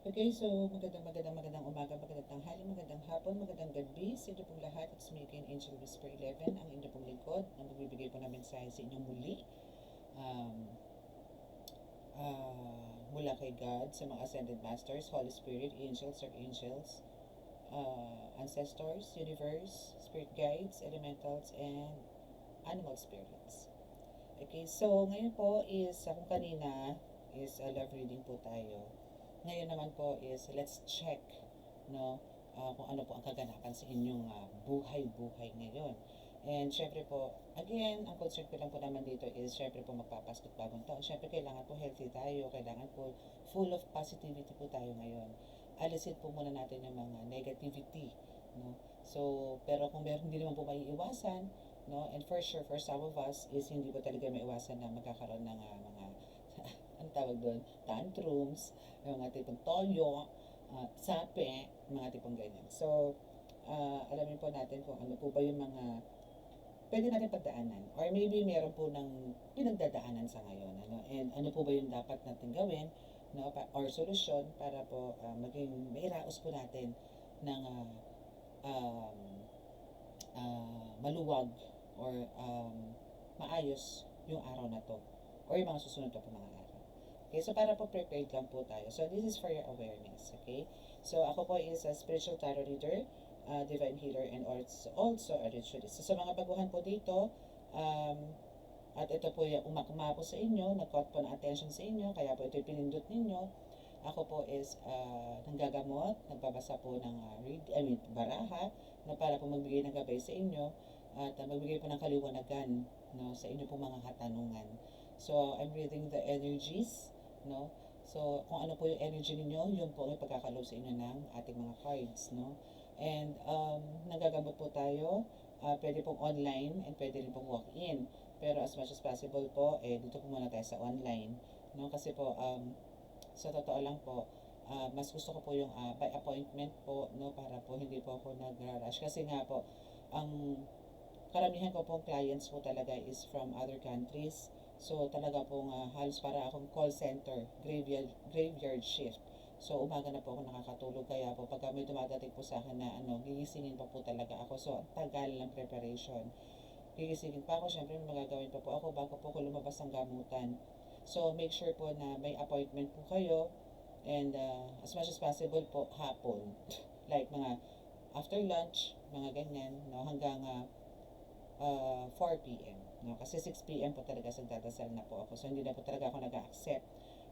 Okay, so magandang umaga, magandang tanghali, magandang hapon, magandang gabi sa inyo pong lahat. It's me again, Angel Whisper 11, ang inyo pong lingkod na magbibigay po namin sa inyong muli. Um, Mula kay God, sa mga Ascended Masters, Holy Spirit, Angels or Angels, Ancestors, Universe, Spirit Guides, Elementals, and Animal Spirits. Okay, so ngayon po is, kung kanina is love reading po tayo. Ngayon naman po is let's check, no, kung ano po ang kaganapan sa inyong buhay-buhay ngayon. And syempre po, again, ang concern ko lang po naman dito is syempre po magpapaskot bagong taon. Syempre kailangan po healthy tayo, kailangan po full of positivity po tayo ngayon. Alisin po muna natin yung mga negativity, no? So, pero kung meron, hindi naman po maiiwasan, no? And for sure, for some of us is hindi po talaga maiiwasan na magkakaroon ng mga ang tawag doon, tantrums, yung mga tipong toyo, sape, mga tipong ganyan. So, alamin po natin kung ano po ba yung mga pwede natin pagdaanan. Or maybe meron po ng pinagdadaanan sa ngayon. Ano? And ano po ba yung dapat natin gawin, no? Or solusyon para po maging mairaos po natin ng um, maluwag or maayos yung araw na to or yung mga susunod pa po mga araw. Okay, so para po prepared lang po tayo. So this is for your awareness, okay? So ako po is a spiritual tarot reader, divine healer, and also a ritualist. So sa mga baguhan po dito, um, at ito po yung umakma po sa inyo, nag-caught po ng attention sa inyo, kaya po ito yung pinindot ninyo. Ako po is nanggagamot, nagbabasa po ng baraha, na para po magbigay ng gabay sa inyo at magbigay po ng kaliwanagan, no, sa inyo po mga katanungan. So, I'm reading the energies, no? So, kung ano po yung energy ninyo, yun po ang ipagkakalob sa inyo ng ating mga cards, no? And nagagamot po tayo, pwede pong online and pwede rin pong walk-in. Pero as much as possible po, dito po muna tayo sa online, no? Kasi po, sa totoo lang po, mas gusto ko po yung by appointment po, no, para po hindi po ako nag-rush. Kasi nga po, ang karamihan ko pong clients po talaga is from other countries. So talaga pong halos para akong call center, graveyard shift. So umaga na po ako nakakatulog, kaya po pagka may dumadating po sa akin na gigisingin pa po talaga ako. So ang tagal ng preparation. Gigisingin pa ako, syempre may magagawin pa po ako bago po ako lumabas ng gamutan. So make sure po na may appointment po kayo, and as much as possible po hapon. Like mga after lunch, mga ganyan, no, hanggang 4 p.m. No? Kasi 6 p.m. po talaga sa dadasal na po ako. So hindi na po talaga ako nag-accept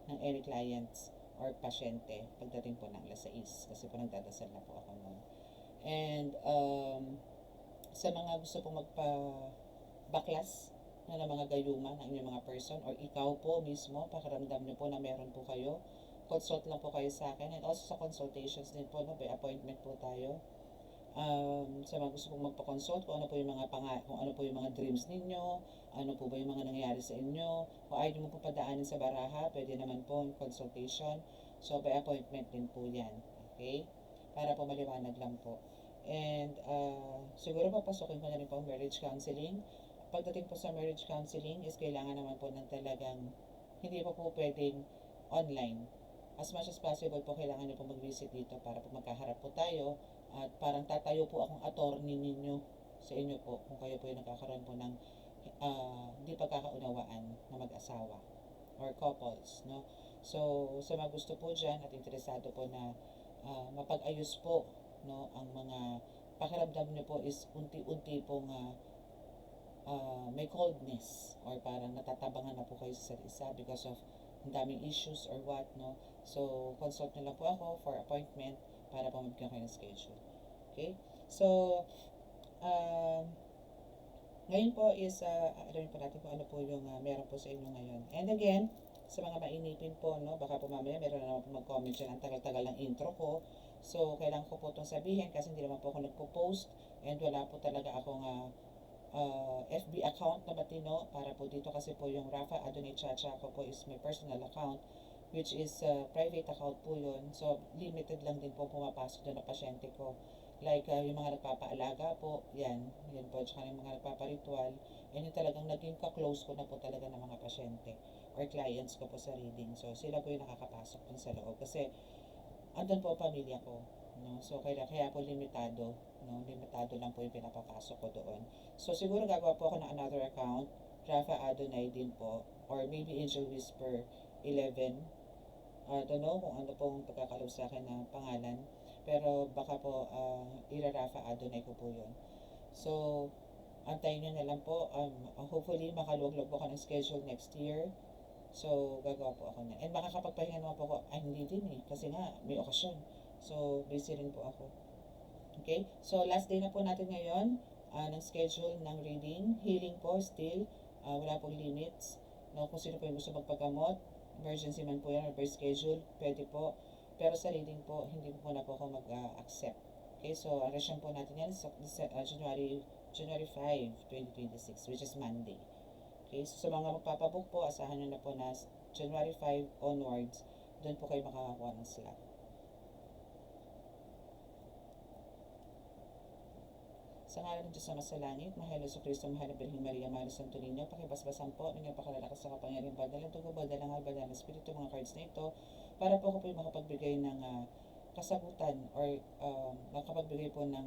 ng any clients or pasyente pagdating po ng alas 6 kasi po nagdadasal na po ako noon. And sa mga gusto pong magpa-baklas ng mga gayuma ng inyong mga person or ikaw po mismo, pakiramdam niyo po na meron po kayo, consult lang po kayo sa akin, and also sa consultations din po, no, by appointment po tayo. Sa mga gusto pong magpa-consult kung ano po yung kung ano po yung mga dreams ninyo, ano po ba yung mga nangyayari sa inyo, kung ayaw nyo mo po padaanin sa baraha, pwede naman po yung consultation. So by appointment din po yan, okay? Para po maliwanag lang po. And siguro papasukin ko na rin po ang marriage counseling. Pagdating po sa marriage counseling is kailangan naman po ng talagang hindi po pwedeng online. As much as possible po kailangan nyo po mag-visit dito para po magkaharap po tayo at parang tatayo po akong attorney ninyo sa inyo po kung kayo po yung nagkakaroon po ng hindi pagkakaunawaan na mag-asawa or couples, no? So, sa mga gusto po dyan at interesado po na mapag-ayos po, no, ang mga pakiramdam nyo po is unti-unti pong may coldness or parang natatabangan na po kayo sa isa't isa because of ang daming issues or what, no? So, consult nyo lang po ako for appointment para po mabigyan kayo ng schedule. Okay? So, uh, ngayon po is, alamin po natin kung ano po yung meron po sa inyo ngayon. And again, sa mga mainipin po, no, baka po mamaya meron na naman po mag-comment dyan, ang tagal-tagal ng intro ko. So, kailangan ko po itong sabihin kasi hindi naman po ako nagpo-post and wala po talaga akong FB account na matino para po dito kasi po yung Rafa Adonai Chacha ko po is my personal account, which is private account po yun. So limited lang din po pumapasok doon na pasyente ko. Like yung mga nagpapaalaga po, yan po, tsaka yung mga nagpaparitual, and yung talagang naging ka-close ko na po talaga ng mga pasyente or clients ko po sa reading. So sila po yung nakakapasok dun sa loob kasi andun po ang pamilya ko. No? So, kaya po limitado. No? Limitado lang po yung pinapapasok ko doon. So, siguro gagawa po ako ng another account. Rafa Adonai din po. Or maybe Angel Whisper 11. I don't know kung ano pong pagkakalob sa akin na pangalan. Pero baka po Ira Rafa Adonai ko po yun. So, antayin nyo na lang po. Hopefully, makaluwag-log po ako ng schedule next year. So, gagawa po ako niyan. And makakapagpahinga naman po ako. Ay, hindi din eh. Kasi nga, may okasyon. So, busy rin po ako. Okay? So, last day na po natin ngayon ng schedule ng reading. Healing po still. Wala pong limits. No, kung sino po yung gusto magpagamot, emergency man po yan or by schedule, pwede po. Pero sa reading po, hindi po na po ako mag-accept. Okay? So, ang resyon po natin yan sa January 5, 2026, which is Monday. Okay, so sa mga magpapabook po, asahan nyo na po na January 5 onwards, doon po kayo makakakuha ng slot. Sa ngalan ng Diyos na masalangit, mahal sa Kristo, mahal na Birheng Maria, mahal sa Santo Niño, pakibasbasan po, ninyong pakalalakas sa kapangyarihan, badalang tugo, badalang hal, badalang espiritu, mga cards na ito, para po ako po yung makapagbigay ng kasagutan or makapagbigay po ng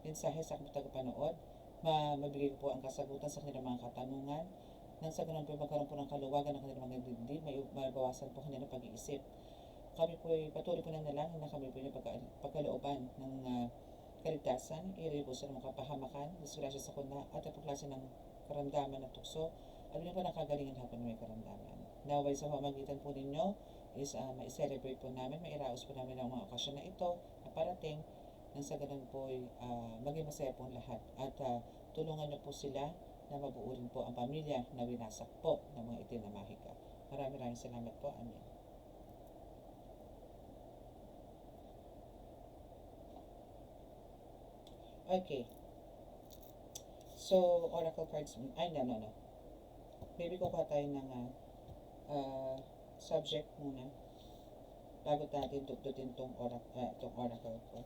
mensahe sa aking tagapanood, mabigay ko po ang kasagutan sa kanilang mga katanungan, nang sa ganun po magkaroon po ng kaluwagan ng kanilang mga dibdib, may mabawasan po kanilang pag-iisip. Kami po ay patuloy po na nalangin na kami po yung pagkalooban ng kaligtasan, po sa mga kapahamakan, disgrasya sa kuna, at ang klase ng karamdaman at tukso, at yun po nakagalingan hapon may karamdaman. Naway sa pamagitan po ninyo is ma-celebrate po namin, mairaos po namin ang mga okasyon na ito na parating, nang sa ganun po ay maging masaya po lahat. At tulungan niyo po sila na mabuo rin po ang pamilya na winasak po ng mga itinamahika. Maraming salamat po. Amen. Okay. So, oracle cards. Ay, no. Maybe kukuha tayo ng subject muna bago natin tututin tong oracle ko.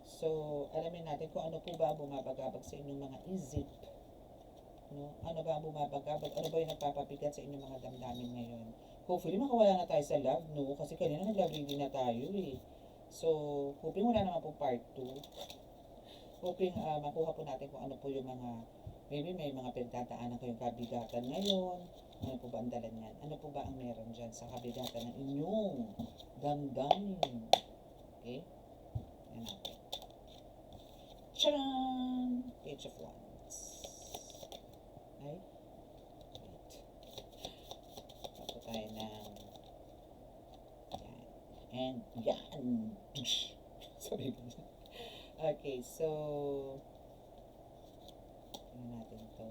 So, alamin natin kung ano po ba bumabagabag sa inyong mga isip. No? Ano ba ang bumabagabag? Ano ba yung nagpapabigat sa inyong mga damdamin ngayon? Hopefully, makawala na tayo sa love, no? Kasi kanina nag-love reading na tayo, eh. So, hoping wala naman po part 2. Hoping makuha po natin kung ano po yung mga, maybe may mga pinagdadaanan kayong kabigatan ngayon. Ano po ba ang dala niyan? Ano po ba ang meron dyan sa kabigatan ng inyong damdamin? Okay? Yan natin. Tcharan! Page of Wands. Ay? Wait. Tapo tayo ng yan. And yan! Sabi ko na. Okay, so ano natin to?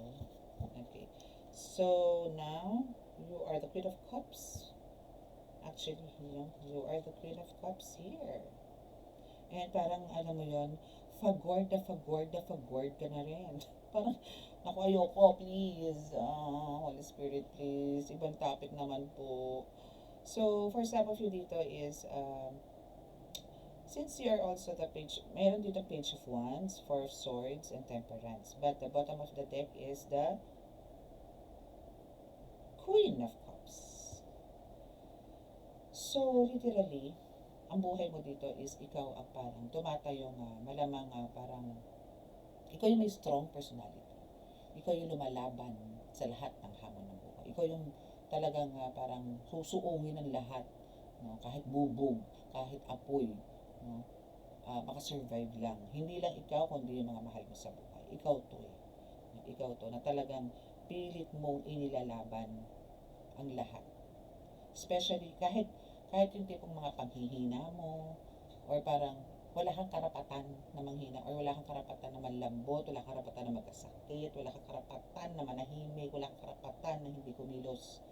Okay. So now you are the Queen of Cups. Actually, you are the Queen of Cups here. And parang alam mo yon, fagord ka na rin. Parang naku, ayoko, please. Holy Spirit, please. Ibang topic naman po. So, for some of you dito is since you are also the page, mayroon dito Page of Wands, Four of Swords, and Temperance. But the bottom of the deck is the Queen of Cups. So, literally, ang buhay mo dito is ikaw ang parang tumatayong malamang parang ikaw yung may strong personality. Ikaw yung lumalaban sa lahat ng hamon ng buhay. Ikaw yung talagang parang susuungin ng lahat. No? Kahit bubog, kahit apoy, no? Makasurvive lang. Hindi lang ikaw, kundi yung mga mahal mo sa buhay. Ikaw to eh. Ikaw to na talagang pilit mong inilalaban ang lahat. Especially kahit yung tipong mga paghihina mo or parang wala kang karapatan na manghina or wala kang karapatan na manlambot, wala kang karapatan na magkasakit, wala kang karapatan na manahimik, wala kang karapatan na hindi kumilos.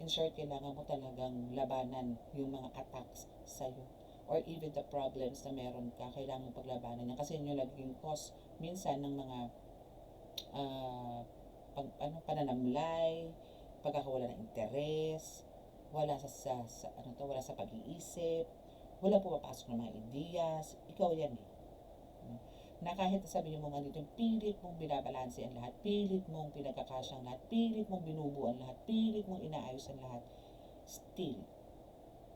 In short, kailangan mo talagang labanan yung mga attacks sa'yo or even the problems na meron ka, kailangan mo paglabanan yan kasi yun yung naging cause minsan ng mga pananamlay, pagkakawala ng interes, wala wala sa pag-iisip, wala pumapasok ng mga ideas, ikaw yan eh. Na kahit sabihin mo nga dito, pilit mong binabalanse ang lahat, pilit mong pinagkakasyang lahat, pilit mong binubuo ang lahat, pilit mong inaayos ang lahat, still,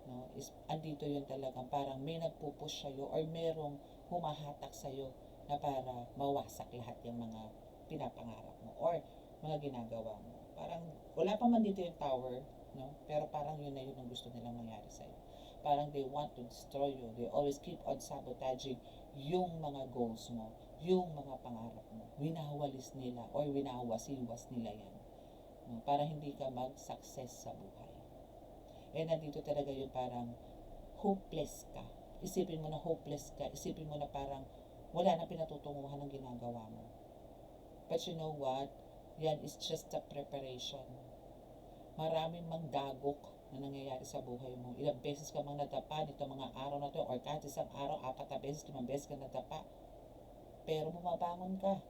no? is andito yun talagang parang may nagpupush sa'yo or merong humahatak sa'yo na para mawasak lahat yung mga pinapangarap mo or mga ginagawa mo. Parang wala pa man dito yung tower, no? Pero parang yun na yun ang gusto nilang mangyari sa'yo. Parang they want to destroy you. They always keep on sabotaging yung mga goals mo, yung mga pangarap mo. Winawalis nila or winawasiwas nila yan. No? Para hindi ka mag-success sa buhay. Eh, nandito talaga yung parang hopeless ka. Isipin mo na hopeless ka. Isipin mo na parang wala na pinatutunguhan ng ginagawa mo. But you know what? Yan is just a preparation. Maraming mangdagok na nangyayari sa buhay mo. Ilang beses ka mang nadapa nito mga araw na to or kahit isang araw, 4 na beses, 5 beses ka nadapa. Pero bumabangon ka.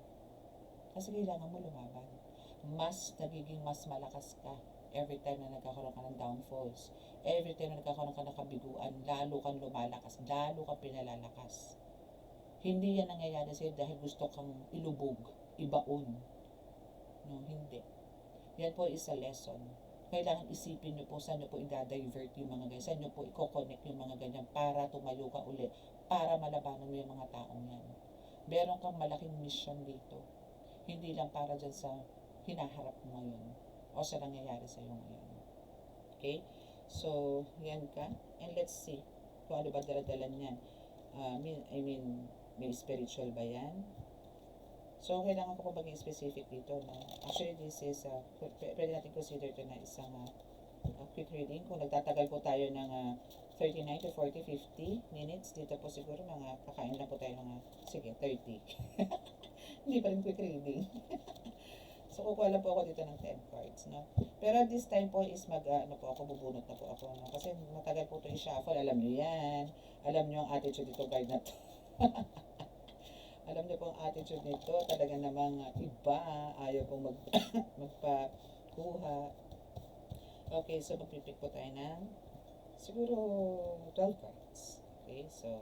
Kasi kailangan mo lumaban. Nagiging mas malakas ka every time na nagkakaroon ka ng downfalls. Every time na nagkakaroon ka ng kabiguan, lalo kang lumalakas, lalo kang pinalalakas. Hindi yan nangyayari sa'yo dahil gusto kang ilubog, ibaon. No, hindi. Yan po is a lesson. Kailangan isipin nyo po saan nyo po i-divert yung mga ganyan, saan nyo po i-connect yung mga ganyan para tumayo ka uli, para malabanan mo yung mga taong yan. Meron kang malaking mission dito. Hindi lang para dyan sa hinaharap mo ngayon o sa nangyayari sa iyo ngayon. Okay? So, yan ka. And let's see kung ano ba daladala niyan. May spiritual ba yan? So, kailangan ko po maging specific dito. No? Actually, this is, pwede natin consider ito na isang quick reading. Kung nagtatagal po tayo ng 39 to 40, 50 minutes, dito po siguro mga kakain lang po tayo ng, sige, 30. Hindi pa rin quick reading. So, kukuha lang po ako dito ng 10 cards. No? Pero this time po is bubunot na po ako. No? Kasi matagal po ito i-shuffle. Alam nyo yan. Alam nyo ang attitude dito card na to. Alam niyo po ang attitude nito, talaga namang iba, ayaw pong magpakuha. Okay, so magpipick po tayo ng siguro 12 cards. Okay, so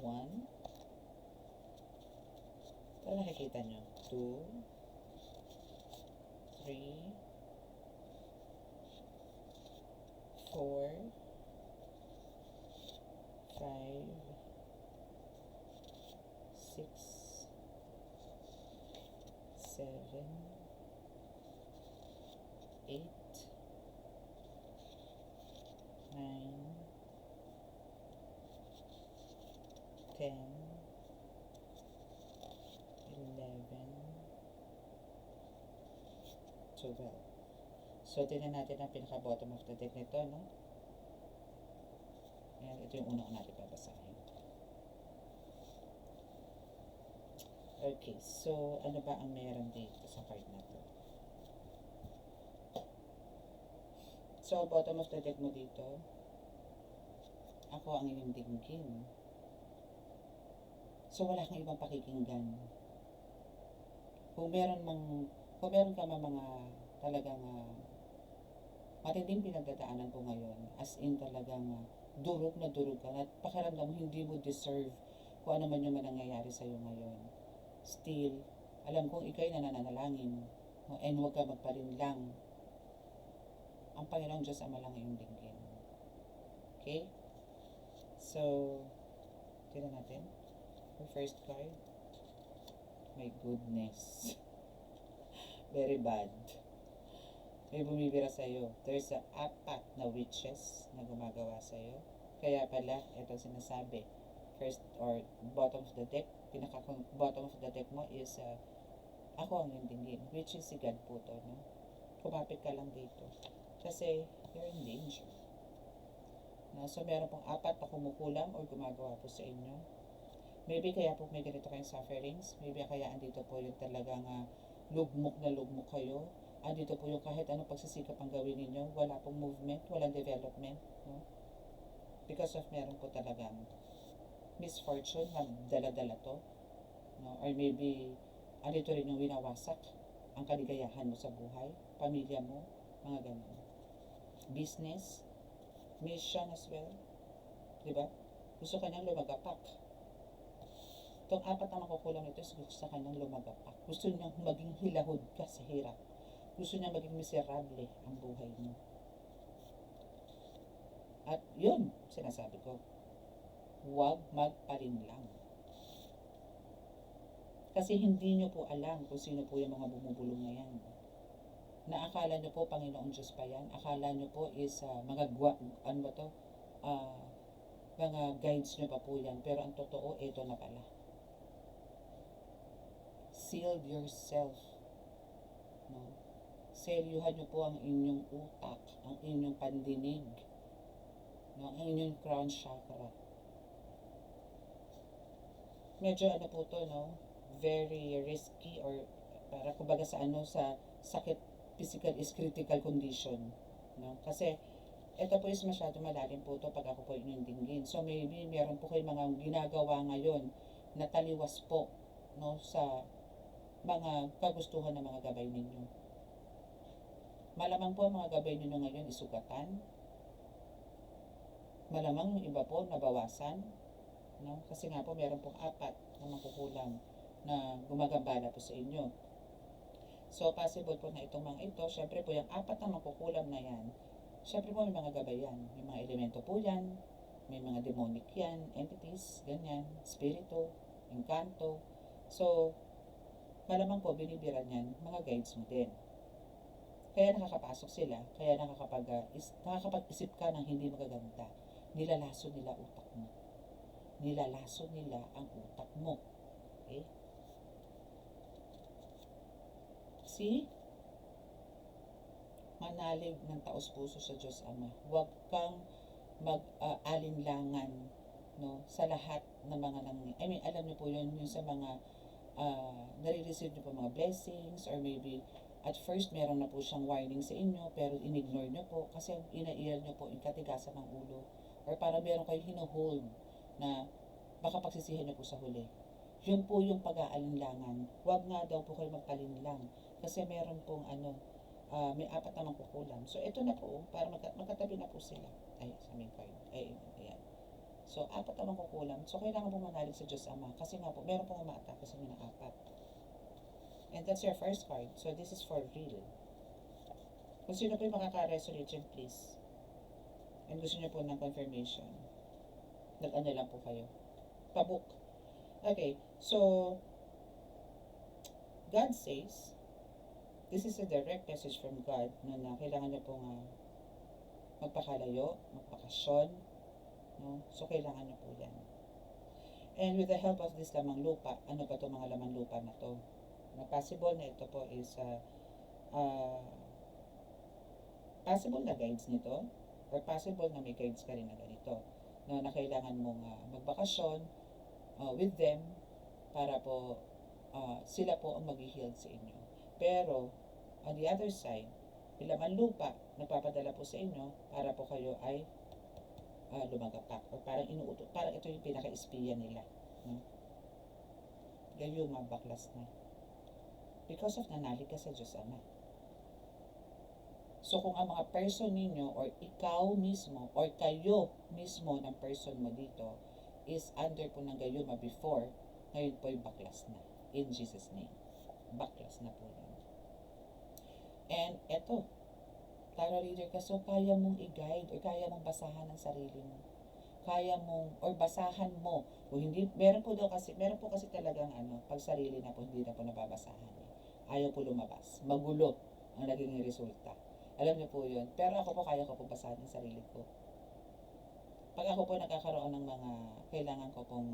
1. Ito nakikita nyo. 2, 3, 4, 5, 6, 7, 8, 9, 10, 11, 12. So, tingnan natin ang pinaka-bottom of the deck nito, no? Ayan, ito yung unang natin babasahin. Okay, so ano ba ang meron dito sa card na to? So, bottom of the deck mo dito, ako ang iyong dinggin. So, wala kang ibang pakikinggan. Kung meron ka mga talagang matinding pinagdadaanan po ngayon, as in talagang durog na durog ka, at pakiramdam mo hindi mo deserve kung ano man yung nangyayari sa'yo ngayon. Still, alam kong ikaw'y nananalangin, and huwag ka magpalinlang. Ang Panginoong Diyos Ama lang iyong dinggin. Okay? So, tignan natin. Your first card. My goodness. Very bad. May bumibira sa'yo. There's 4 na witches na gumagawa sa'yo. Kaya pala, ito sinasabi. First or bottom of the deck, bottom of the deck mo is ako ang dinggin, which is si God po to, no? Kumapit ka lang dito kasi you're in danger, no? So meron pong 4 na kumukulam or gumagawa po sa inyo. Maybe kaya po may ganito kayong sufferings, maybe kaya andito po yung talagang lugmok na lugmok kayo. Andito po yung kahit anong pagsisikap ang gawin ninyo, wala pong movement, walang development, no? Because of meron po talagang misfortune na dala-dala to, no? Or maybe andito rin yung winawasak ang kaligayahan mo sa buhay, pamilya mo, mga ganun. Business, mission as well, diba? Gusto ka niyang lumagapak. Itong 4 na makukulang nito, gusto sa kanyang lumagapak. Gusto niyang maging hilahod ka sa hirap. Gusto niyang maging miserable ang buhay mo. At yun, sinasabi ko, huwag magpalinlang. Kasi hindi nyo po alam kung sino po yung mga bumubulong na yan. Na akala nyo po Panginoon Diyos pa yan. Akala nyo po is mga guides nyo pa po yan. Pero ang totoo, ito na pala. Seal yourself. No? Selyuhan nyo po ang inyong utak, ang inyong pandinig, no? Ang inyong crown chakra. Medyo ano po to, no? Very risky, or para kumbaga sa sakit, physical is critical condition, no? Kasi ito po is masyado malalim po to pag ako po inyong dinggin. So maybe meron po kayo mga ginagawa ngayon na taliwas po, no, sa mga kagustuhan ng mga gabay ninyo. Malamang po ang mga gabay ninyo ngayon isugatan. Malamang yung iba po nabawasan, no? Kasi nga po meron pong 4 na makukulang na gumagambala po sa inyo. So possible po na itong mga ito, syempre po yung 4 na makukulam na yan, syempre po may mga gabay yan, may mga elemento po yan, may mga demonic yan, entities, ganyan, spirito, engkanto. So malamang po binibiran yan mga guides mo din. Kaya nakakapasok sila, kaya nakakapag-isip ka ng hindi magaganda. Nilalaso nila utak mo. Nilalaso nila ang utak mo. Okay? See? Manalig ng taos-puso sa Diyos Ama. Huwag kang mag-alinlangan, no, sa lahat ng mga alam niyo po yun, yung sa mga nare-receive niyo po mga blessings, or maybe at first meron na po siyang warning sa inyo pero in-ignore niyo po kasi inairal niyo po yung katigasan ng ulo, or parang meron kayong hinuhold na baka pagsisihan niyo po sa huli. Yun po yung pag-aalinlangan. Huwag nga daw po kayo magpalinlang kasi meron pong may 4 na kukulang. So ito na po, para magkatabi na po sila. Ay, sa main card. Ayan. So 4 na kukulang. So kailangan po manalig sa Diyos Ama kasi nga po meron pong umaatake sa inyo na 4. And that's your first card. So this is for real. Kung sino po yung makaka-resonate dyan, please. And gusto niyo po ng confirmation, nag-ano lang po kayo. Pabook. Okay, so God says, this is a direct message from God na kailangan niyo pong magpakalayo, magpakasyon, no? So kailangan niyo po yan. And with the help of this lamang lupa, ano pa to mga lamang lupa na to? Na possible na ito po is possible na guides nito, or possible na may guides ka rin na ganito, no, na kailangan mong magbakasyon with them para po sila po ang mag-heal sa inyo. Pero on the other side, ilaman lupa nagpapadala po sa inyo para po kayo ay lumagapak, or parang inuuto, parang ito yung pinaka-espiya nila, no? Gayuma, baklas na. Because of nanalig ka sa Diyos Ama. So kung ang mga person ninyo, or ikaw mismo, or kayo mismo ng person mo dito is under po ng gayuma before, ngayon po yung baklas na. In Jesus' name. Baklas na po yan. And eto, tarot reader ka, so kaya mong i-guide, or kaya mong basahan ang sarili mo. Kaya mong, or basahan mo. Kung hindi, meron po kasi talagang pag sarili na po, hindi na po nababasahan. Ayaw po lumabas. Magulo ang naging resulta. Alam niyo po yun. Pero ako po, kaya ko po basahin ang sarili ko. Pag ako po nagkakaroon ng mga, kailangan ko pong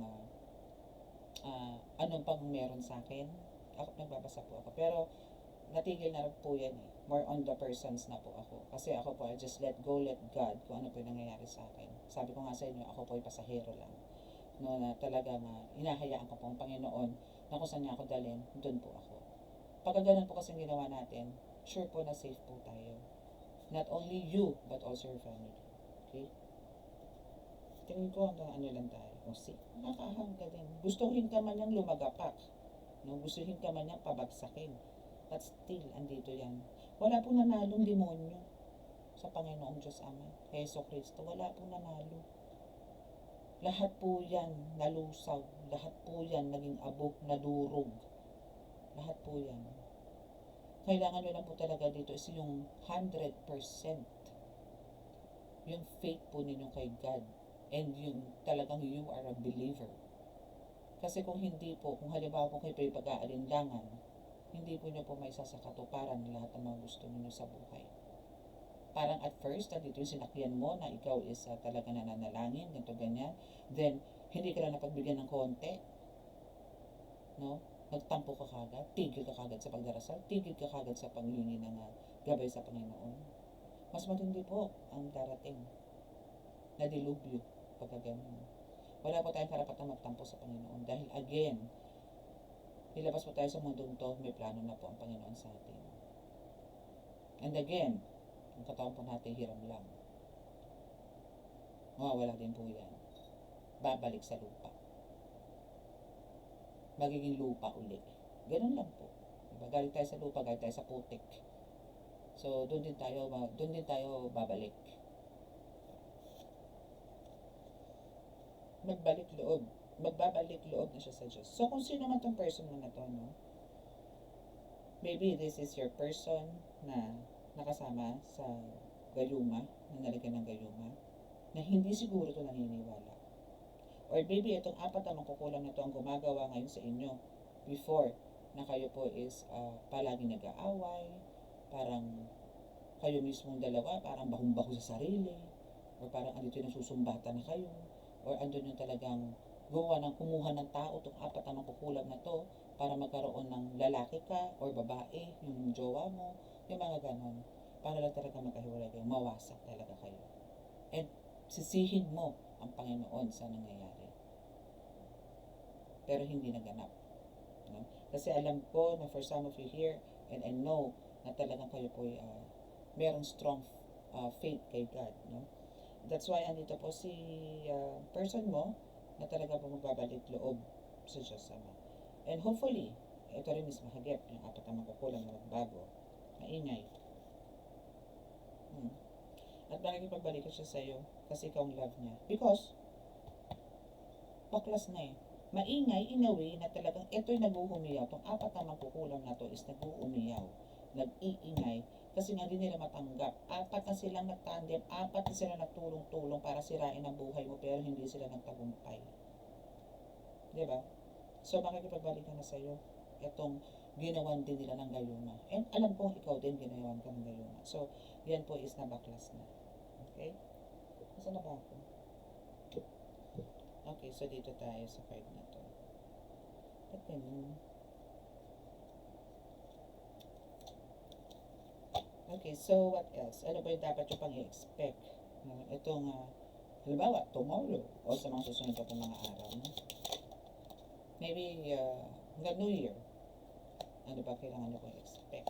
anong pang meron sa akin, ako nagbabasa po ako. Pero natigil na rin po yan eh. More on the persons na po ako. Kasi ako po, I just let go, let God, kung ano po yung nangyayari sa akin. Sabi ko nga sa inyo, ako po ay pasahero lang. No, na talagang inahayaan ko po ang Panginoon na kung saan niya ako dalhin, doon po ako. Pagka ganun po kasi ginawa natin, sure po na safe po tayo. Not only you, but also your family. Okay? Tingin ko hanggang lang tayo. O see, nakakahang ka din. Gustuhin ka man niyang lumagapak. No? Gustuhin ka man niyang pabagsakin. But still, andito yan. Wala pong nanalong demonyo sa Panginoong Diyos Ama. Jesu Kristo, wala pong nanalo. Lahat po yan nalusaw. Lahat po yan naging abok, nadurog. Lahat po yan. Kailangan nyo lang po talaga dito is yung 100%. yung faith po ninyo kay God, and yung talagang you are a believer. Kasi kung hindi po, kung halimbawa po kayo po yung pag-aalinlangan, hindi po nyo po may sasakatuparan lahat ng mga gusto niyo sa buhay. Parang at first, dito yung sinakyan mo na ikaw is talaga nananalangin, ganito ganyan, then hindi ka lang napagbigyan ng konti, no? Nagtampo ka kagad, tigil ka kagad sa pagdarasal, tigil ka kagad sa panghingi ng gabay sa Panginoon. Mas matindi po ang darating na dilubyo pagka ganun. Wala po tayong karapatang magtampo sa Panginoon dahil again, nilabas po tayo sa mundong to, may plano na po ang Panginoon sa atin. And again, ang katawan po natin hiram lang. Mawawala din po yan. Babalik sa lupa. Magiging lupa uli. Ganun lang po. Diba? Galing tayo sa lupa, galing tayo sa putik. So, doon din tayo babalik. Magbabalik loob na siya sa Diyos. So, kung sino man tong person mo na to, no? Maybe this is your person na nakasama sa gayuma, na nalagyan ng gayuma, na hindi siguro ito naniniwala. Or maybe itong 4 na magkukulam na ito ang gumagawa ngayon sa inyo before na kayo po is palagi nag-aaway, parang kayo mismong dalawa, parang bahong-baho sa sarili, or parang andito yung nasusumbatan na kayo, or andun yung talagang kumuha ng tao itong 4 na magkukulam na to para magkaroon ng lalaki ka or babae, yung jowa mo, yung mga ganon. Para lang talaga magkahiwalay kayo, mawasak talaga kayo. And sisihin mo ang Panginoon sa nangyayari. Pero hindi naganap. No? Kasi alam ko na for some of you here, and I know na talagang kayo po merong strong faith kay God. No? That's why andito po si person mo na talaga po magbabalik loob sa Diyos Ama. And hopefully, ito rin is mahagip, yung 4 na magkukulang na magbago. Maingay. At makikipagbalikan siya sa'yo kasi ikaw ang love niya. Because, baklas na eh. Maingay in a way na talagang ito'y nag-uumiyaw. Itong 4 na magkukulang na to is nag-uumiyaw. Nag-iingay. Kasi nga hindi nila matanggap. 4 na silang nagtandem, 4 na silang nagtulong-tulong para sirain ang buhay mo pero hindi sila nagtagumpay. Diba? So, makikipagbalikan na sa'yo itong ginawan din nila ng gayuma. And alam kong ikaw din ginawan ka ng gayuma. So, yan po is nabaklas na. Okay? Saan na ba ako? Okay, so dito tayo sa card na to. Ba't ganun? Okay, so what else? Ano ba yung dapat yung pang i-expect? Itong, halimbawa, tomorrow o sa mga susunod pa mga araw. No? Maybe, the New Year. Ano ba kailangan nyo i-expect?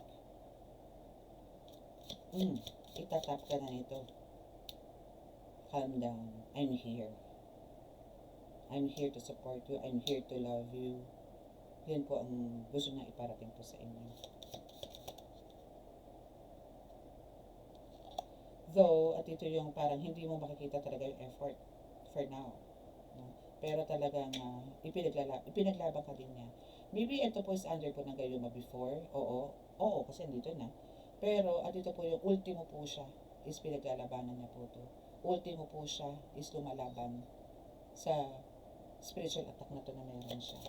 Itatap ka na nito. Calm down. I'm here. I'm here to support you. I'm here to love you. Yan po ang gusto niya iparating po sa inyo. Though, at ito yung parang hindi mo makikita talaga yung effort for now. No? Pero talagang ipinaglaban ka din niya. Maybe ito po is under po ng gayuma before. Oo, kasi andito na. Pero at ito po yung ultimo po siya is pinaglalabanan niya po to. Ultimo po siya is lumalaban sa spiritual attack na to na meron siya.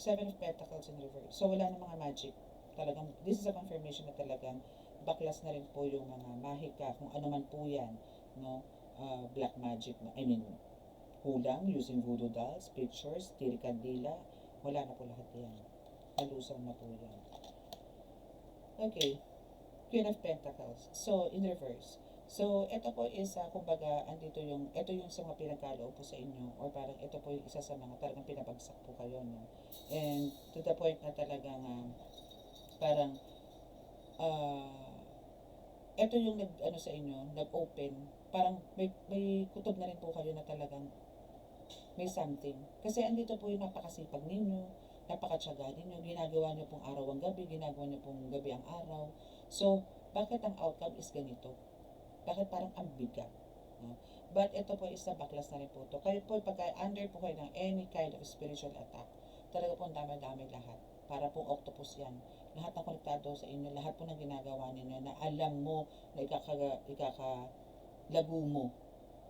Seven of Pentacles in reverse. So wala na mga magic. Talagang, this is a confirmation na talagang baklas na rin po yung mga mahika, kung ano man po yan, no? Black magic, hulang, using voodoo dolls, pictures, tiri kandila, wala na po lahat yan. Nalusaw na po yan. Okay, Queen of Pentacles. So, in reverse. So, ito po is, kumbaga, ito yung sa mga pinagkaloob po sa inyo, or parang ito po yung isa sa mga talagang pinabagsak po kayo, no? And to the point na talagang, parang, ito yung sa inyo, nag-open, parang may kutob na rin po kayo na talagang may something. Kasi andito po yung napakasipag ninyo, napakatsaga ninyo, ginagawa nyo pong araw ang gabi, ginagawa nyo pong gabi ang araw. So, bakit ang outcome is ganito? Bakit parang ang bigat? No? But ito po is nabaklas na rin po ito. Kayo po, pagka under po kayo ng any kind of spiritual attack, talaga po ang dami-dami lahat. Para pong octopus yan. lahat ng konektado sa inyo, lahat po ng ginagawa ninyo na alam mo na ikakalago mo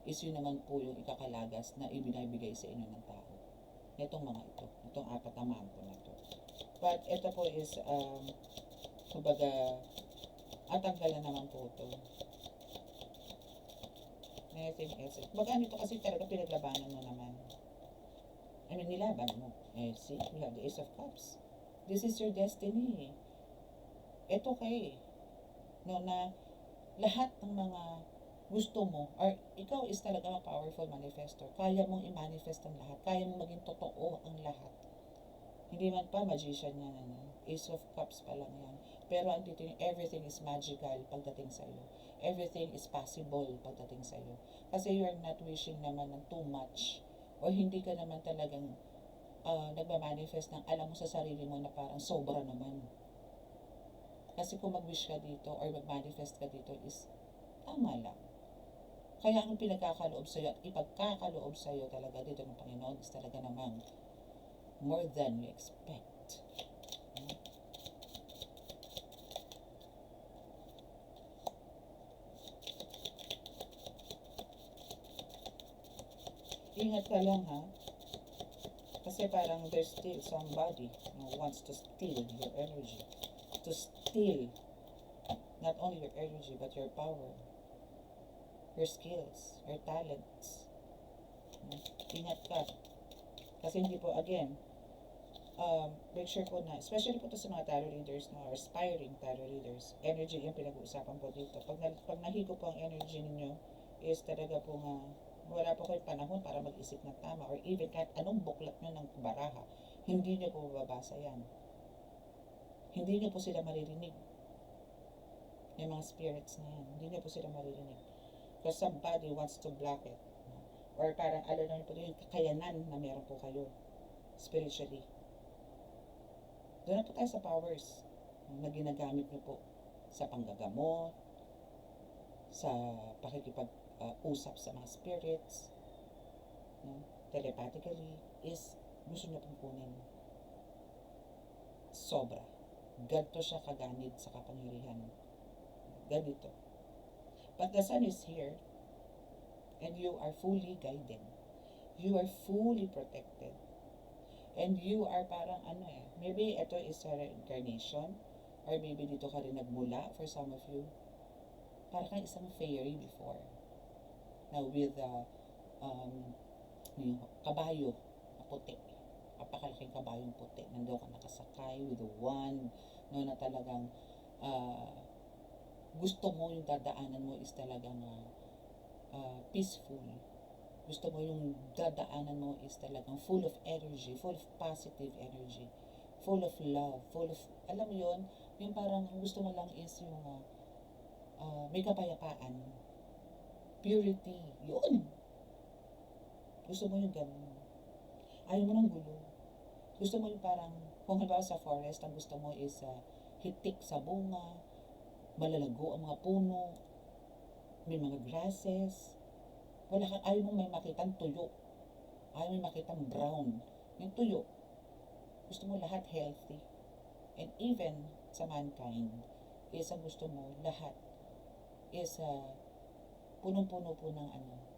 is yun naman po yung ikakalagas na ibinibigay sa inyo ng tao. Itong mga ito, itong apat na mampo na to. But ito po is, kumbaga, atanggalan naman po ito. Anything else. Baga nito kasi talaga pinaglabanan mo naman. I mean, nilaban mo. See, you have the Ace of Cups. This is your destiny. Ito kay, no, na lahat ng mga gusto mo, or ikaw is talaga a powerful manifestor. Kaya mong i-manifest ang lahat. Kaya mong maging totoo ang lahat. Hindi man pa magician yan, Ace of Cups pa lang yan. Pero ang titingin, everything is magical pagdating sa iyo. Everything is possible pagdating sa iyo. Kasi you are not wishing naman ng too much. O hindi ka naman talagang nagmamanifest ng alam mo sa sarili mo na parang sobra naman. Kasi kung mag-wish ka dito or mag-manifest ka dito is tama lang. Kaya ang pinagkakaloob sa'yo at ipagkakaloob sa'yo talaga dito ng Panginoon is talaga namang more than you expect. Ingat ka lang ha. Kasi parang there's still somebody who wants to steal your energy. To steal not only your energy but your power, your skills, your talents. Ingat ka. Kasi hindi po, again, make sure po na, especially po to sa mga tarot readers or aspiring tarot readers, energy yung pinag-uusapan po dito. Pag nahigo po ang energy ninyo, is talaga po nga, wala po kayong panahon para mag-isip ng tama or even kahit anong buklat nyo ng baraha, hindi nyo po mababasa yan. Hindi nyo po sila maririnig. Yung mga spirits na yan, hindi nyo po sila maririnig. Because somebody wants to block it. Or parang alam nyo po yung kakayanan na meron po kayo spiritually. Doon na po tayo sa powers na ginagamit nyo po sa panggagamot, sa pakikipag-usap sa mga spirits, no? Telepathically, is gusto nyo pong kunin. Sobra. Ganito siya kaganid sa kapangyarihan. Ganito. But the sun is here, and you are fully guided. You are fully protected. And you are parang maybe ito is a reincarnation, or maybe dito ka rin nagmula for some of you. Parang kang isang fairy before. Now with yung kabayo na puti. Napakalaking kabayong puti. Nandoon ka nakasakay with the wand, no, na talagang gusto mo yung dadaanan mo is talagang peaceful. Gusto mo yung dadaanan mo is talagang full of energy, full of positive energy, full of love, full of, alam mo yun, yung parang gusto mo lang is yung may kapayapaan, purity, yun. Gusto mo yung ganun. Ayaw mo ng gulo. Gusto mo yung parang, kung halimbawa sa forest, ang gusto mo is hitik sa bunga, malalago ang mga puno, may mga grasses, ayaw mo may makitang tuyo, ayaw mo may makitang brown, yung tuyo. Gusto mo lahat healthy. And even sa mankind, is ang gusto mo lahat is punong-puno po ng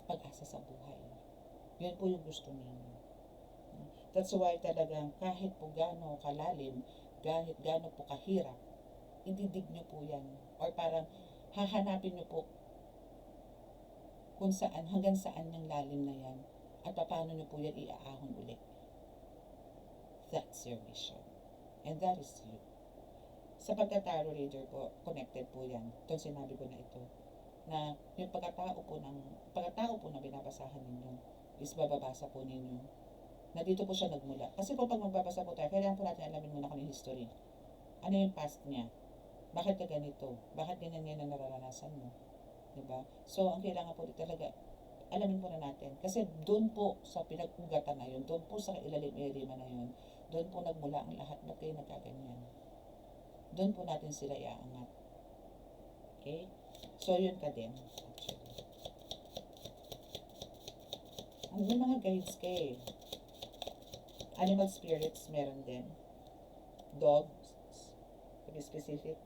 pag-asa sa buhay. Yun po yung gusto ninyo. That's why talagang kahit po gaano kalalim, kahit gaano po kahirap, ididig nyo po yan. Or parang hahanapin nyo po kung saan, hanggang saan yung lalim na yan, at paano nyo po yan iaahon ulit. That's your mission. And that is you. Sa pagka-tarot reader po, connected po yan. Itong sinabi ko na ito. Na yung pagkatao po na binabasahan ninyo is bababasa po ninyo na dito po siya nagmula. Kasi po pag magbabasa po tayo, kailangan po natin alamin muna kung yung history. Ano yung past niya? Bakit ka ganito? Bakit ganyan na nararanasan mo? Diba? So, ang kailangan po dito talaga, alamin po na natin. Kasi doon po sa pinag-ugatan na yun, doon po sa ilalim-ilima na yun, doon po nagmula ang lahat. Ba't kayo nagkaganyan? Doon po natin sila iaangat. Okay? So, yun ka din. Actually. May mga guides kay animal spirits meron din. Dogs, be specific.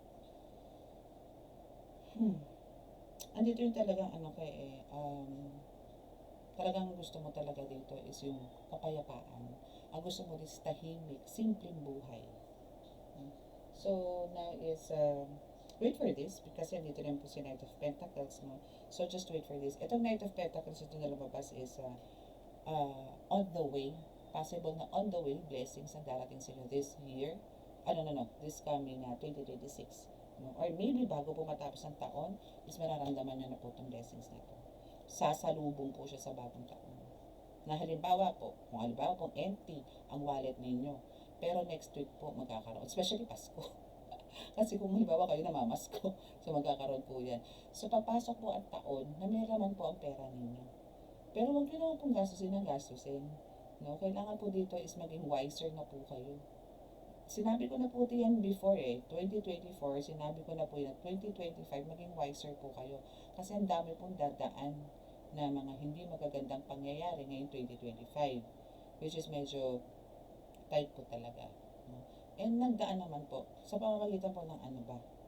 Andito yung talagang ano talagang gusto mo talaga dito is yung kapayapaan. Ang gusto mo is tahimik, simpleng buhay. So, now is, wait for this, because andito rin po si Knight of Pentacles, no? So, just wait for this. Itong Knight of Pentacles, ito na lumabas is, on the way, possible na on the way, blessings ang darating sa inyo this year, this coming 2026. No? Or maybe bago po matapos ang taon, is mararamdaman nyo na po itong blessings na ito. Sasalubong po siya sa bagong taon. Na halimbawa po, kung halimbawa pong empty ang wallet ninyo, pero next week po magkakaroon, especially Pasko. Kasi kung halimbawa kayo namamasko, so magkakaroon po yan. So papasok po ang taon na may laman po ang pera ninyo. Pero huwag nyo naman pong gastusin ng gastusin. No? Kailangan po dito is maging wiser na po kayo. Sinabi ko na po yan before 2024, sinabi ko na po yan, 2025, maging wiser po kayo. Kasi ang dami pong dadaan na mga hindi magagandang pangyayari ngayong 2025, which is medyo tight po talaga. No? And nagdaan naman po, sa pamamagitan po ng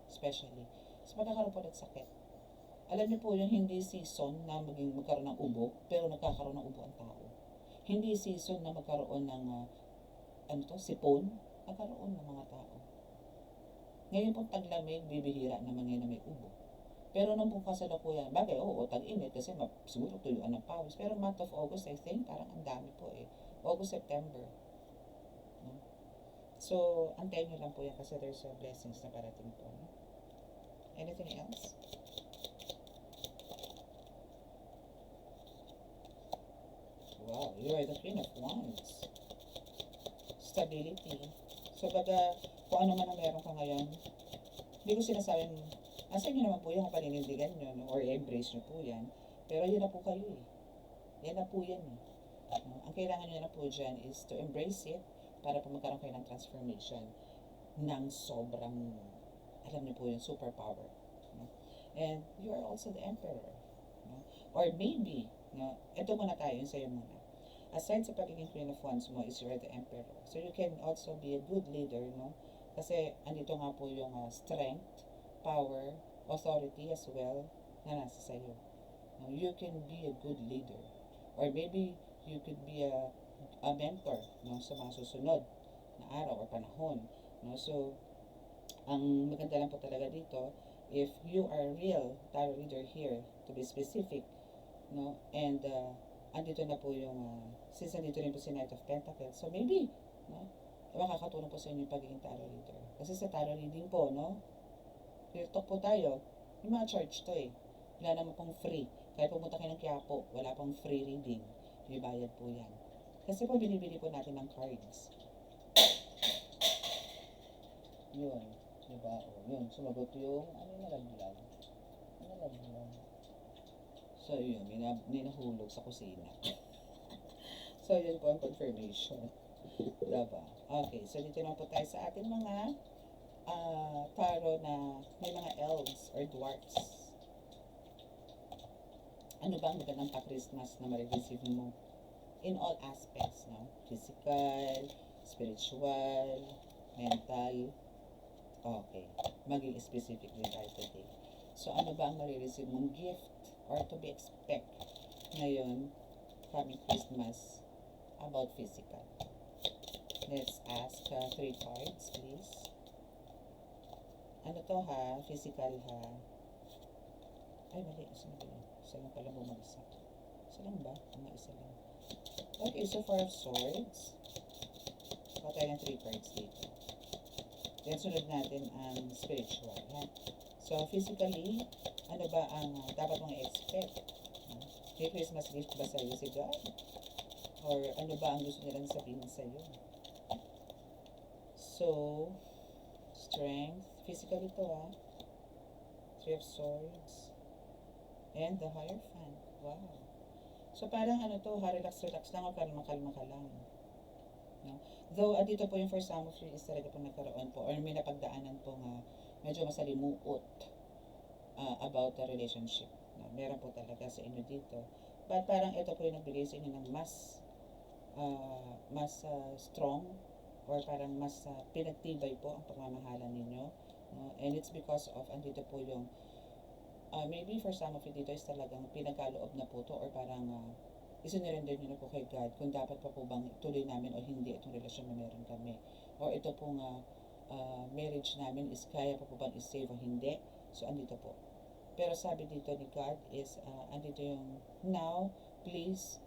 especially, sa pagkakaroon po ng sakit. Alam niyo po yung hindi season na magkaroon ng ubo, pero nagkakaroon ng ubo ang tao. Hindi season na magkaroon ng, sipon, magkaroon ng mga tao. Ngayon pong taglamig, bibihira naman ngayon na may ubo. Pero nung pong kasalukuyan, bagay, tag-init kasi siguro tuyuan ng pawis. Pero month of August, I think, parang ang dami po August, September. No? So, antayin nyo lang po yan kasi there's blessings na parating po. No? Anything else? Wow, you are the Queen of Wands. Stability. So, baga, kung ano man ang meron ka ngayon, hindi ko sinasabing, nasa inyo naman po yung paninindigan nyo, no? Or embrace nyo po yan. Pero yun na po kayo Yan na po yan ang kailangan nyo na po dyan is to embrace it para po magkaroon kayo ng transformation ng sobrang, alam niyo po yung superpower. No? And you are also the emperor. No? Or maybe, ito muna tayo, yung sa'yo muna. Aside sa pagiging Queen of Wands mo is you are the emperor. So you can also be a good leader, no? Kasi andito nga po yung strength, power, authority as well na nasa sa'yo. No? You can be a good leader. Or maybe you could be a mentor, no, sa mga susunod na araw or panahon. No? So, ang maganda lang po talaga dito, if you are a real tarot reader here, to be specific, no, and andito na po yung, since andito rin po si Knight of Pentacles, so maybe, no, makakatulong po sa inyo yung pagiging tarot reader. Kasi sa tarot reading po, no, real talk po tayo, yung mga charge to wala naman pong free. Kahit pumunta kayo ng Quiapo, wala pong free reading. May bayad po yan. Kasi po binibili po natin ng cards. Yun. Diba? Yun. Sumagot yung, nalaglag. So, yun. May nahulog sa kusina. So, yun po ang confirmation. Diba? Okay. So, dito na po tayo sa ating mga tarot na may mga elves or dwarfs. Ano ba ang magandang pa-Christmas na ma-receive mo? In all aspects, no? Physical, spiritual, mental. Okay. Maging specific din tayo today. So, ano ba ang ma-receive mong gift or to be expect ngayon, coming Christmas, about physical? Let's ask 3 cards, please. Ano to physical Ay, mali. Isa lang pala bumagsak. Isa lang ba? Isa lang. Okay, so 4 of Swords. Patay ng 3 cards dito. Then, sunod natin ang spiritual. So, physically, ano ba ang dapat mong i-expect? May Christmas gift ba sa'yo si God? Or ano ba ang gusto nilang sabihin sa'yo? So, strength. Physically to 3 of Swords. And the Hierophant. Wow. So, parang relax lang o kalma-kalma ka lang. No? Though, dito po yung for some of you is talaga po nagkaroon po or may napagdaanan po medyo masalimuot about the relationship. No? Meron po talaga sa inyo dito. But parang ito po yung nagbigay sa inyo ng mas strong or parang mas pinagtibay po ang pagmamahalan ninyo no? And it's because of, andito po yung, maybe for some of you dito is talagang pinagkaloob na po to, or parang isinurrender nyo na po kay God kung dapat pa po bang ituloy namin o hindi itong relasyon na meron kami. Or ito pong marriage namin is kaya pa po bang i-save o hindi. So, andito po. Pero sabi dito ni God is, andito yung, now, please,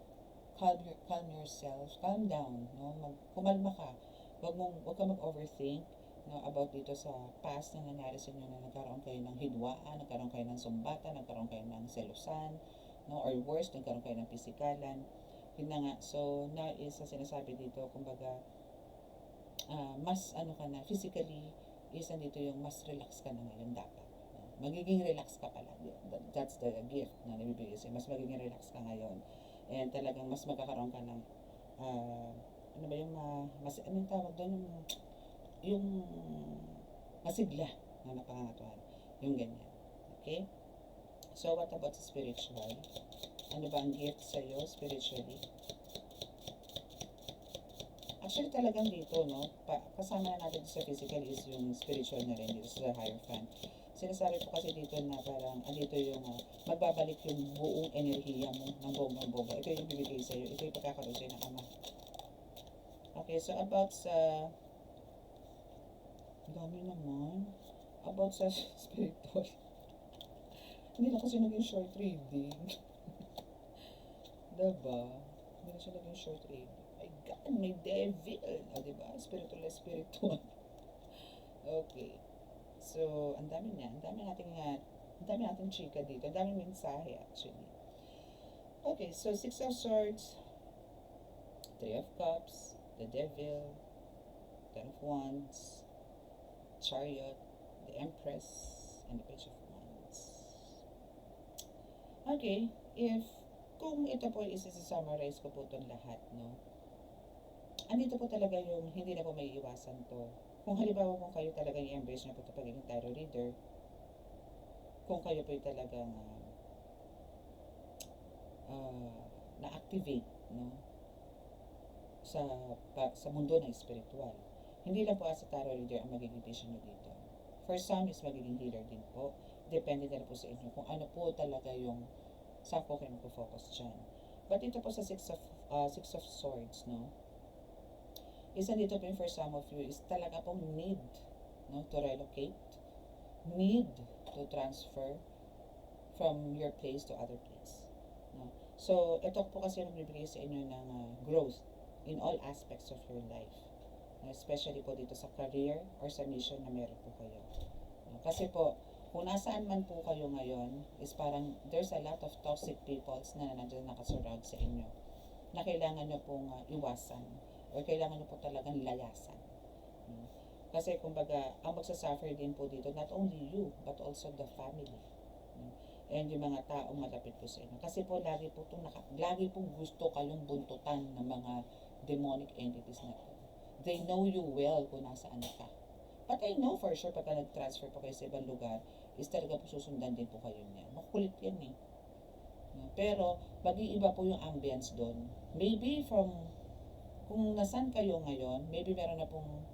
calm yourself, calm down, no? Kumalma ka. Wag ka mag-overthink, no, about dito sa past na nangyari sa inyo, na nagkaroon kayo ng hidwaan, nagkaroon kayo ng sumbatan, nagkaroon kayo ng selusan, no, or worse, nagkaroon kayo ng pisikalan. Yun na nga. So, na is sa sinasabi dito, kumbaga, mas ano ka na, physically, is nandito yung mas relax ka na ngayon dapat. Magiging relax ka pala. That's the gift na nabibigay sa'yo. Mas magiging relax ka ngayon. And talagang mas magkakaroon ka ng, ano ba yung, anong tawag doon? Yung masigla na napangangatuhan. Yung ganyan. Okay? So, what about sa spiritual? Ano ba ang gift sa'yo spiritually? Actually, talagang dito, no? Kasama na natin sa physical is yung spiritual na rin, dito sa Hierophant. Sinasabi po kasi dito na parang, andito yung, magbabalik yung buong enerhiya mo ng bonggang-bongga. Ito yung bibigay sa'yo. Ito yung pagkakaroon sa'yo ng ama. Okay, so about sa, dami naman. About sa spiritual. Hindi na kasi naging short reading. Diba? Hindi na siya naging short reading. My God, may devil. Diba? Spiritual. Okay. So, ang dami niya. Ang dami nating chika dito. Ang daming mensahe actually. Okay, so 6 of Swords, 3 of Cups, the Devil, 10 of Wands, Chariot, the Empress, and the Page of Wands. Okay, kung ito po isi-summarize ko po itong lahat, no? Andito po talaga yung hindi na po may iwasan to. Kung halimbawa kung kayo talaga i-embrace na po ito pagiging tarot reader, kung kayo po talagang na-activate, no? Sa mundo ng spiritual. Hindi lang po as a tarot reader ang magiging vision nyo dito. For some is magiging healer din po. Depende na po sa inyo kung ano po talaga yung saan po kayo mag-focus dyan. But ito po sa six of Swords, no? Isa dito po for some of you is talaga pong need, no, to relocate, need to transfer from your place to other place. No? So, ito po kasi magbibigay sa inyo ng growth in all aspects of your life. Especially po dito sa career or sa mission na meron po kayo. Kasi po, kung nasaan man po kayo ngayon, is parang there's a lot of toxic peoples na nandiyan nakasurround sa inyo na kailangan nyo pong iwasan or kailangan nyo po talagang layasan. Kasi kumbaga, ang magsasuffer din po dito, not only you, but also the family. And yung mga taong malapit po sa inyo. Kasi po, lagi pong gusto kayong buntutan ng mga demonic entities na po. They know you well kung nasaan ka. But I know for sure, pagka nag-transfer po kayo sa ibang lugar, is talaga po susundan din po kayo niyan. Makulit yan eh. Pero, mag-iiba po yung ambience doon. Maybe kung nasan kayo ngayon, maybe meron na pong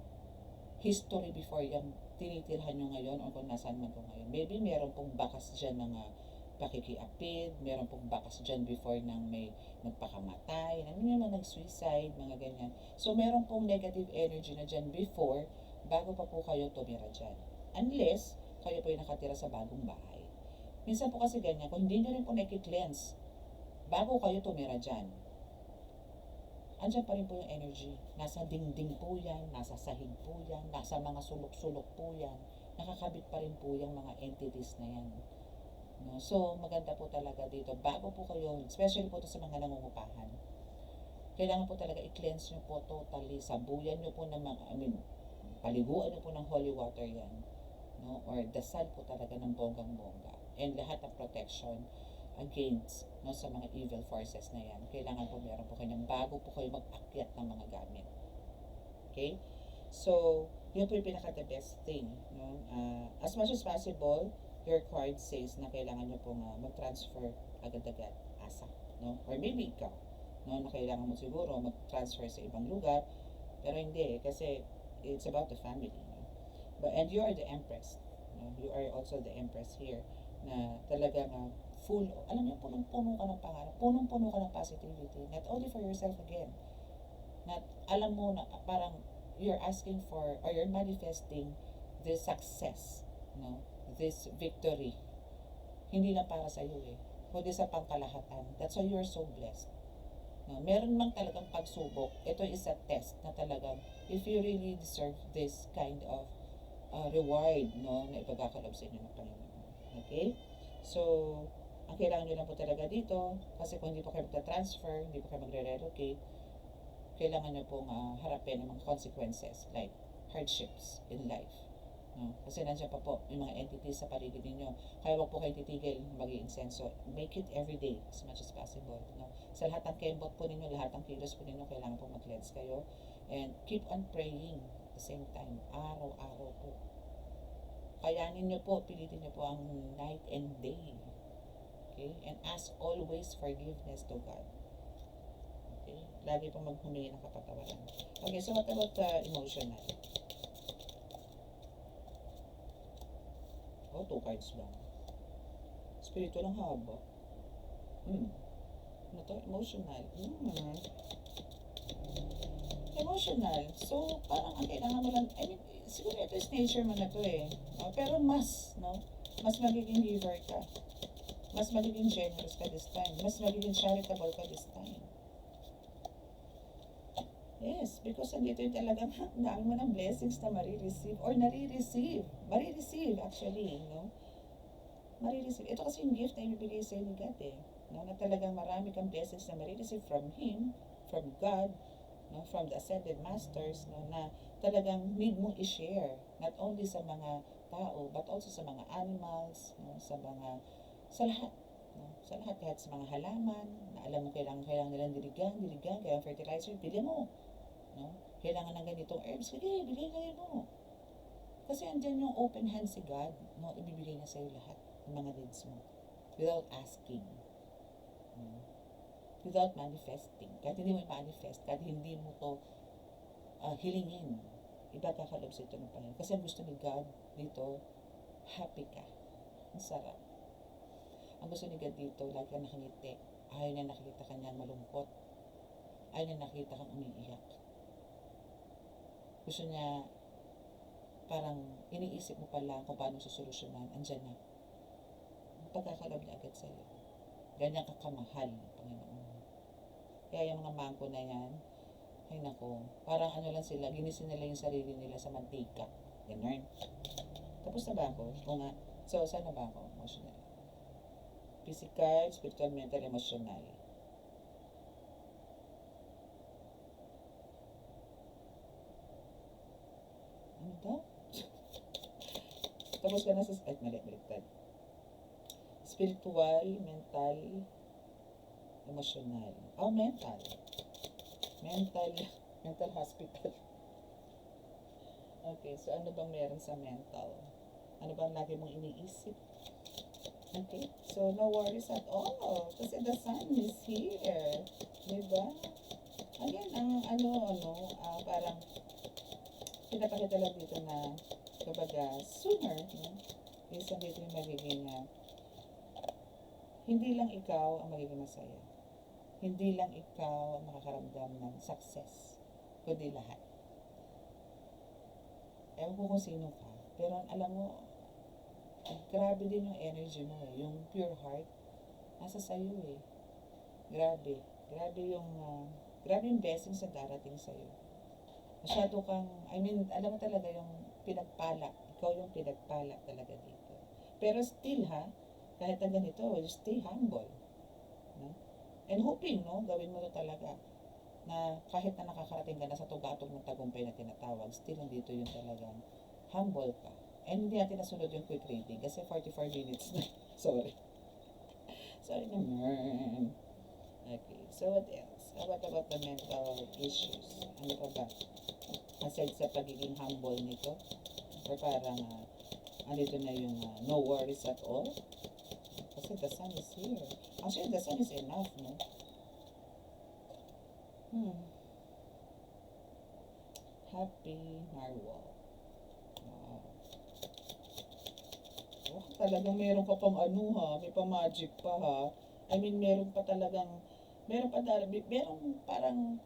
history before yung tinitirhan nyo ngayon o kung nasaan man po ngayon. Maybe meron pong bakas dyan ng pakikiapid, meron pong bakas dyan before nang may nagpakamatay, nag-suicide, mga ganyan. So, meron pong negative energy na dyan before, bago pa po kayo tumira dyan. Unless, kayo po yung nakatira sa bagong bahay. Minsan po kasi ganyan, kung hindi nyo rin po nakikleanse, bago kayo tumira dyan, andyan pa rin po yung energy. Nasa dingding po yan, nasa sahig po yan, nasa mga sulok-sulok po yan. Nakakabit pa rin po yung mga entities na yan. No? So, maganda po talaga dito. Bago po kayo, especially po ito sa mga nangungupahan, kailangan po talaga i-cleanse nyo po totally. Sabuyan nyo po ng paliguan nyo po ng holy water yan. No? Or dasal po talaga ng bonggang-bongga. And lahat ng protection against, no, sa mga evil forces na yan. Kailangan po meron po kayo bago po kayo mag-akyat ng mga gamit. Okay? So, yun po yung pinaka-the best thing. No? As much as possible, your card says na kailangan nyo pong mag-transfer agad-agad asa. No? Or maybe ikaw, no, na kailangan mo siguro mag-transfer sa ibang lugar, pero hindi kasi it's about the family. No? And you are the empress. No? You are also the empress here na talagang full, alam niyo, punong-puno ka ng pangarap, punong-puno ka ng positivity, not only for yourself again, not, alam mo na parang you're asking for, or you're manifesting this success, no? This victory. Hindi lang para sa iyo kundi sa pangkalahatan. That's why you're so blessed. No? Meron mang talagang pagsubok. Ito is a test na talagang if you really deserve this kind of reward, no, na ipagkakalob sa inyo ng Panginoon. Okay? So, ang kailangan nyo lang po talaga dito, kasi kung hindi po kayo magta-transfer, hindi po kayo magre-relocate, kailangan nyo pong harapin ang mga consequences like hardships in life. No? Kasi nandiyan pa po yung mga entities sa paligid ninyo. Kaya wag po kayo titigil mag-i-insenso. Make it every day as much as possible. No? Sa lahat ng kembot po ninyo, lahat ng kilos po ninyo, kailangan po mag-cleanse kayo. And keep on praying at the same time. Araw-araw po. Kayanin nyo po, pilitin nyo po ang night and day. Okay? And ask always forgiveness to God. Okay? Lagi po maghumingi ng kapatawaran. Okay, so what about emotional? Oh, 2 cards lang. Spiritual ang haba. Ano to? Emotional. Emotional. So, parang ang kailangan mo lang, I mean, siguro ito is nature mo na to No? Pero mas, no? Mas magiging giver ka. Mas magiging generous ka this time. Mas magiging charitable ka this time. Yes, because andito yung talagang dami mo ng blessings na marireceive or nare-receive. Marireceive actually, no? Marireceive. Ito kasi yung gift na ibibigay sa ni God No? Na talagang marami kang blessings na marireceive from Him, from God, no? From the Ascended Masters, no? Na talagang need mong i-share. Not only sa mga tao, but also sa mga animals, no? Sa lahat. No? Sa lahat, kahit sa mga halaman, na alam mo kailangan nilang diligan, kaya fertilizer, bili mo. No? Kailangan ng ganitong herbs, sige, bigay mo. Kasi andyan yung open hand si God, no? Ibibigay niya sa'yo lahat ng mga needs mo. Without asking. No? Without manifesting. Kahit hindi mo i-manifest, kahit hindi mo to hilingin, ipagkakalob sa ito ng Panginoon. Kasi ang gusto ni God dito, happy ka. Ang sarap. Ang gusto ni God dito, lagi kang nakangiti. Ayaw niya nakikita ka niyang malungkot. Ayaw niya nakikita kang umiiyak. Gusto niya, parang iniisip mo pa lang kung paano susolusyonan, andyan na. Pagkakalob niya agad sa'yo. Ganyan kakamahal ng Panginoon. Kaya yung mga mangko na yan, ay nako, parang ano lang sila, ginisin nila yung sarili nila sa mantika. Ganyan. Tapos na ba ako? O nga. So, saan na ba ako? Emotional. Physical, spiritual, mental, emotional. Ano to? Tapos ka na sa, baliktad. Spiritual, mental, emotional. Oh, mental. Mental hospital. Okay, so ano bang meron sa mental? Ano bang lagi mong iniisip? Okay, so no worries at all. Kasi the sun is here. Diba? Again, parang pinapakita lang dito na kumbaga sooner, no? Is dito yung magiging hindi lang ikaw ang magiging masaya. Hindi lang ikaw ang makakaramdam ng success, kundi lahat. Ewan ko kung sino ka, pero alam mo, grabe din yung energy mo yung pure heart, nasa sayo Grabe. Grabe yung blessings na darating sa'yo. Masyado kang, alam mo talaga yung pinagpala. Ikaw yung pinagpala talaga dito. Pero still kahit na ganito, you stay humble. No? And hoping, no, gawin mo to talaga. Na kahit na nakakarating ka na sa tugatog ng tagumpay na tinatawag, still nandito yung talagang humble ka. And hindi natin nasunod yung quick reading kasi 44 minutes na. Sorry naman. Okay, so what else? What about the mental issues? Ano pa ba? Aside sa pagiging humble nito, or parang andito na yung no worries at all? Kasi the sun is here. Actually, the sun is enough, no? Happy narwhal. Wow. talagang meron ka pang ano ha, may pa-magic pa ha. I mean, meron pa talaga, meron parang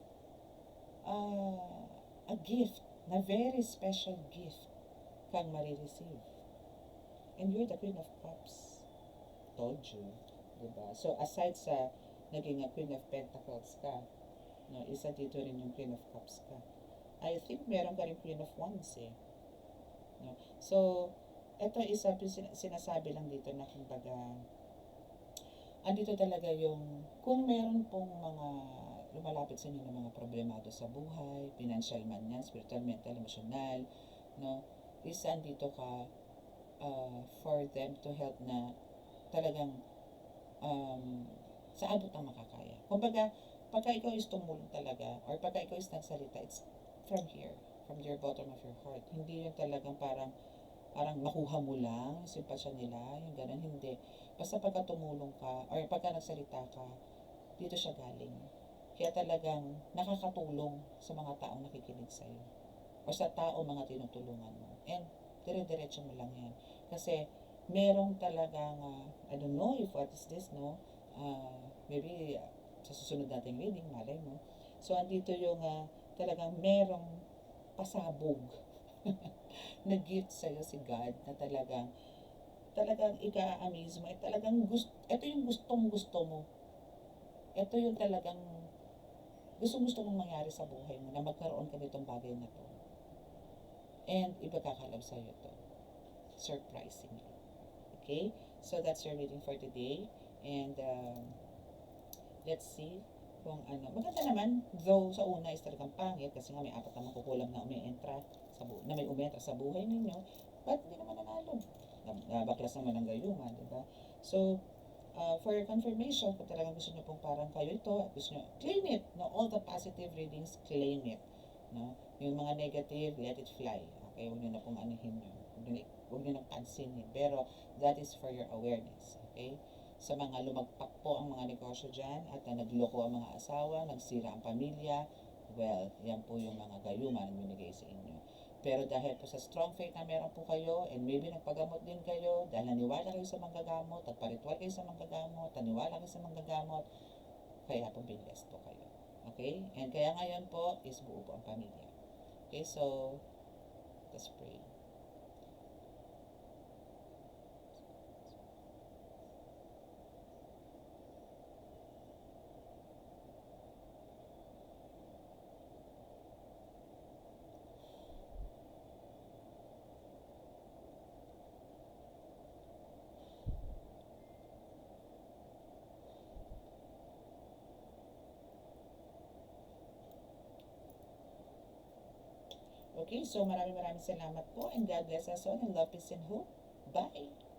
a gift, na very special gift kang marireceive. And you're the Queen of Cups. Told you. Diba? So, aside sa naging Queen of Pentacles ka, no, isa dito rin yung Queen of Cups ka. I think meron ka rin Queen of Wands eh. No? So, ito isa sinasabi lang dito na kumbaga, andito talaga yung, kung meron pong mga lumalapit sa inyo ng mga problemado sa buhay, financial man yan, spiritual, mental, emotional, no, is andito ka for them to help na talagang sa abot ang makakaya. Kumbaga, pagka ikaw is tumulong talaga, or pagka ikaw is nagsalita, it's from here, from your bottom of your heart. Hindi yun talagang parang nakuha mo lang yung simpasya nila, yung ganun, hindi. Basta pagka tumulong ka, or pagka nagsalita ka, dito siya galing. Kaya talagang nakakatulong sa mga taong nakikinig sa'yo. O sa tao mga tinutulungan mo. And dire-diretso mo lang yan. Kasi merong talagang, I don't know if what is this, no? Maybe sa susunod nating reading, malay mo. So, andito yung talagang merong pasabog na gift sa'yo si God na talagang ika-amaze mo. Ito yung gustong gusto mo. Ito yung talagang gusto mong mangyari sa buhay mo, na magkaroon ka nitong bagay na to. And ipagkakalab sa'yo to. Surprisingly. Okay? So that's your reading for today. And let's see kung ano. Maganda naman, though sa una is talagang pangit kasi nga may apat naman kukulang na may umentra sa buhay ninyo. But hindi naman nanalo. Baklas naman ang gayuma, di ba? So, for your confirmation, kung talagang gusto nyo pong parang kayo ito, at gusto nyo, claim it. No? All the positive readings, claim it. No? Yung mga negative, let it fly. Okay? Huwag nyo na pong anuhin yun. Huwag nyo nang pansinin. Pero, that is for your awareness. Okay? Sa mga lumagpak po ang mga negosyo dyan, at na nagloko ang mga asawa, nagsira ang pamilya, well, yan po yung mga gayuma na binigay sa inyo. Pero dahil po sa strong faith na meron po kayo, and maybe nagpagamot din kayo, dahil naniwala kayo sa manggagamot, nagparitual kayo sa manggagamot, naniwala kayo sa manggagamot, kaya po binless po kayo. Okay? And kaya ngayon po is buo po ang pamilya. Okay, so, let's pray. Okay, so maraming salamat po, and God bless us all, and love, peace, and hope. Bye!